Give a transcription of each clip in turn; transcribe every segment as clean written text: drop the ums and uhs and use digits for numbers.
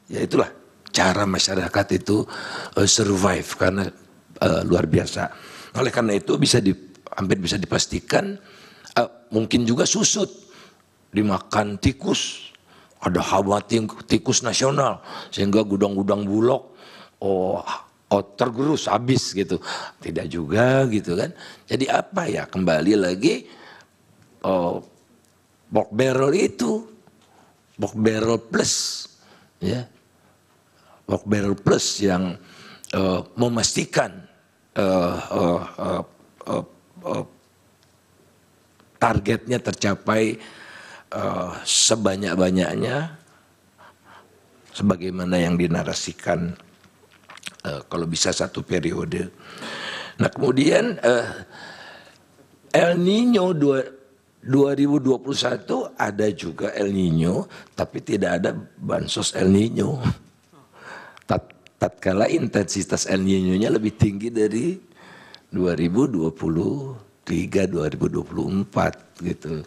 Ya itulah cara masyarakat itu survive karena luar biasa. Oleh karena itu hampir bisa dipastikan mungkin juga susut dimakan tikus. Ada hama tikus nasional sehingga gudang-gudang Bulog tergerus habis gitu. Tidak juga gitu kan. Jadi apa ya, kembali lagi pork barrel itu pork barrel plus ya. Pork barrel plus yang memastikan targetnya tercapai sebanyak-banyaknya sebagaimana yang dinarasikan kalau bisa satu periode. Nah kemudian El Nino 2021 ada juga El Nino, tapi tidak ada bansos El Nino. Tatkala intensitas El Nino-nya lebih tinggi dari 2023-2024 gitu.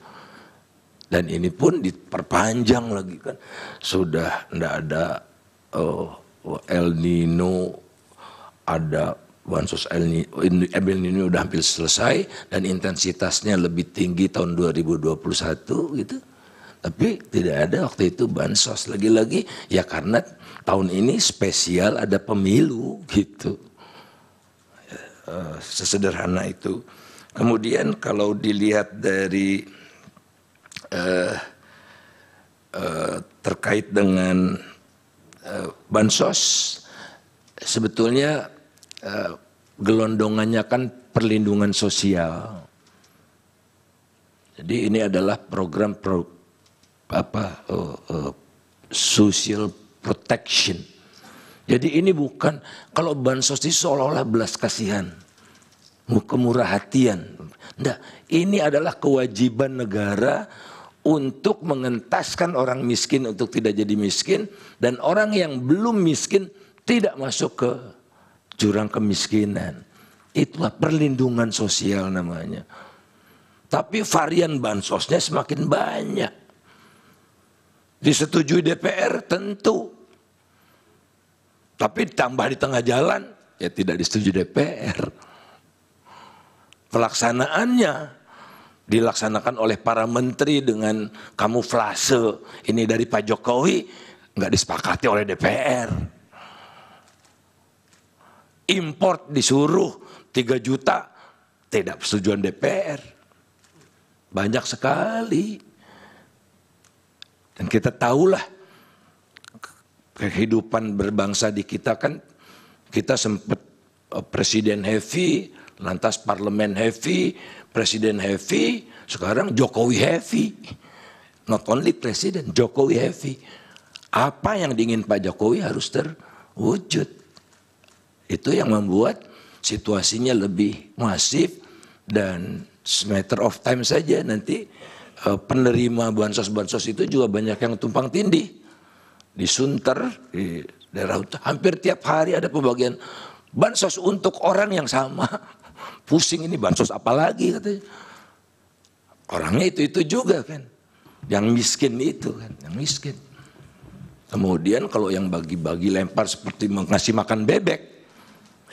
Dan ini pun diperpanjang lagi kan, sudah tidak ada El Nino, ada bansos El Nino udah hampir selesai dan intensitasnya lebih tinggi tahun 2021 gitu. Tapi tidak ada waktu itu bansos, lagi-lagi ya karena tahun ini spesial ada pemilu gitu. Sesederhana itu. Kemudian kalau dilihat dari terkait dengan bansos, sebetulnya gelondongannya kan perlindungan sosial. Jadi ini adalah program social protection. Jadi ini bukan, kalau bansos itu seolah-olah belas kasihan, kemurah hatian. Enggak, ini adalah kewajiban negara untuk mengentaskan orang miskin untuk tidak jadi miskin, dan orang yang belum miskin tidak masuk ke jurang kemiskinan. Itulah perlindungan sosial namanya. Tapi varian bansosnya semakin banyak. Disetujui DPR tentu. Tapi tambah di tengah jalan, ya tidak disetujui DPR. Pelaksanaannya dilaksanakan oleh para menteri dengan kamuflase. Ini dari Pak Jokowi, nggak disepakati oleh DPR. Import disuruh 3 juta, tidak persetujuan DPR. Banyak sekali. Dan kita tahulah kehidupan berbangsa di kita kan, kita sempat presiden heavy, lantas parlemen heavy, presiden heavy, sekarang Jokowi heavy. Not only presiden, Jokowi heavy. Apa yang diingin Pak Jokowi harus terwujud. Itu yang membuat situasinya lebih masif dan matter of time saja nanti penerima bansos-bansos itu juga banyak yang tumpang tindih. Di Sunter, di daerah hampir tiap hari ada pembagian bansos untuk orang yang sama. Pusing ini bansos apa lagi katanya. Orangnya itu juga kan. Yang miskin itu kan, yang miskin. Kemudian kalau yang bagi-bagi lempar seperti ngasih makan bebek,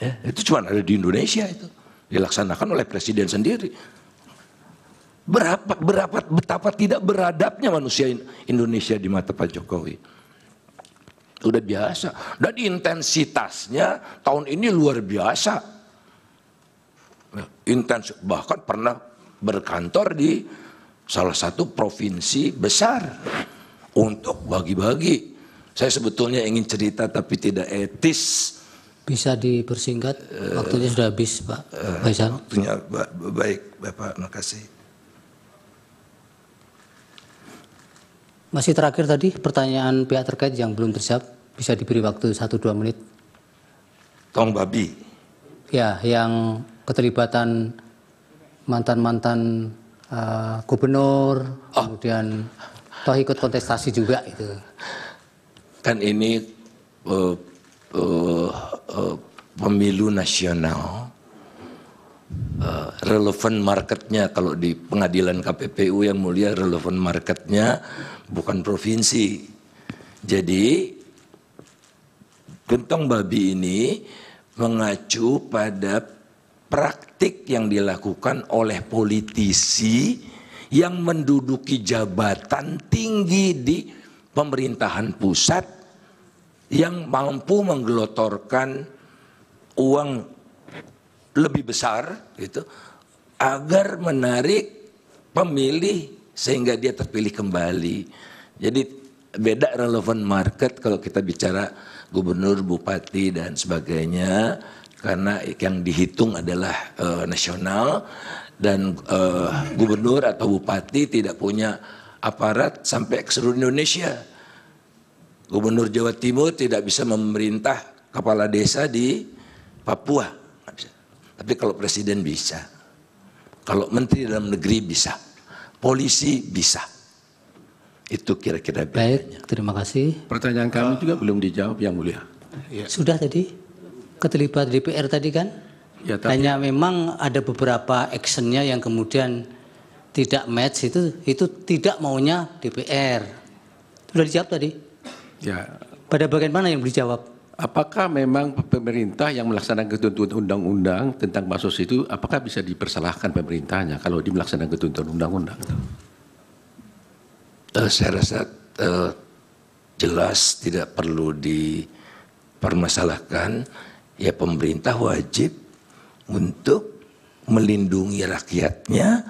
ya, itu cuma ada di Indonesia itu. Dilaksanakan oleh presiden sendiri. Betapa tidak beradabnya manusia Indonesia di mata Pak Jokowi. Udah biasa. Dan intensitasnya tahun ini luar biasa. Intens, bahkan pernah berkantor di salah satu provinsi besar untuk bagi-bagi. Saya sebetulnya ingin cerita tapi tidak etis. Bisa dipersingkat, waktunya sudah habis Pak Faisal. Waktunya baik Bapak, makasih. Masih terakhir tadi pertanyaan pihak terkait yang belum terjawab, bisa diberi waktu 1-2 menit. Tong babi. Ya, yang keterlibatan mantan-mantan gubernur, kemudian toh ikut kontestasi juga itu. Kan ini pemilu nasional, relevan marketnya kalau di pengadilan KPPU yang mulia, relevan marketnya bukan provinsi. Jadi gentong babi ini mengacu pada praktik yang dilakukan oleh politisi yang menduduki jabatan tinggi di pemerintahan pusat yang mampu menggelotorkan uang lebih besar gitu agar menarik pemilih sehingga dia terpilih kembali. Jadi beda relevan market kalau kita bicara gubernur, bupati dan sebagainya, karena yang dihitung adalah nasional dan gubernur atau bupati tidak punya aparat sampai ke seluruh Indonesia. Gubernur Jawa Timur tidak bisa memerintah kepala desa di Papua, nggak bisa. Tapi kalau presiden bisa, kalau menteri dalam negeri bisa, polisi bisa. Itu kira-kira bedanya. Baik, terima kasih. Pertanyaan kami juga belum dijawab, Yang Mulia. Sudah tadi keterlibatan DPR tadi kan? Ya, tapi Hanya memang ada beberapa actionnya yang kemudian tidak match, itu tidak maunya DPR. Sudah dijawab tadi. ya, Pada bagian mana yang dijawab? apakah memang pemerintah yang melaksanakan ketentuan undang-undang tentang bansos itu, apakah bisa dipersalahkan pemerintahnya kalau dia melaksanakan ketentuan undang-undang? Saya rasa jelas tidak perlu dipermasalahkan. Ya pemerintah wajib untuk melindungi rakyatnya,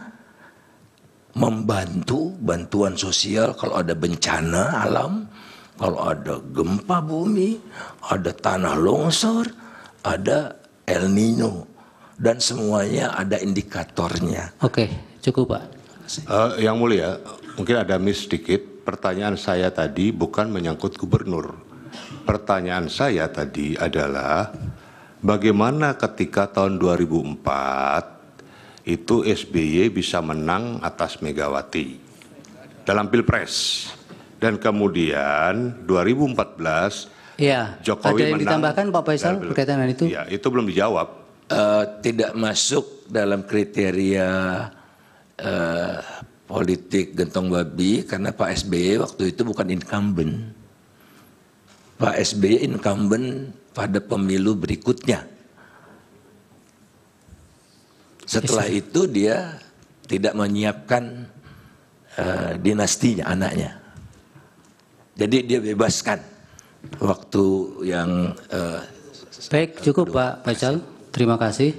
membantu bantuan sosial kalau ada bencana alam, kalau ada gempa bumi, ada tanah longsor, ada El Nino, dan semuanya ada indikatornya. Oke, cukup Pak. Yang Mulia, mungkin ada miss sedikit. Pertanyaan saya tadi bukan menyangkut gubernur. Pertanyaan saya tadi adalah bagaimana ketika tahun 2004 itu SBY bisa menang atas Megawati dalam Pilpres. Dan kemudian 2014 Iya, Jokowi ada yang menang ditambahkan Pak Faisal dalam berkaitan dengan itu? Ya, itu belum dijawab. Tidak masuk dalam kriteria politik gentong babi karena Pak SBY waktu itu bukan incumbent. Pak SBY incumbent pada pemilu berikutnya. Setelah itu dia tidak menyiapkan dinastinya, anaknya. Jadi dia bebaskan waktu yang Baik, cukup Pak Faisal. Terima kasih.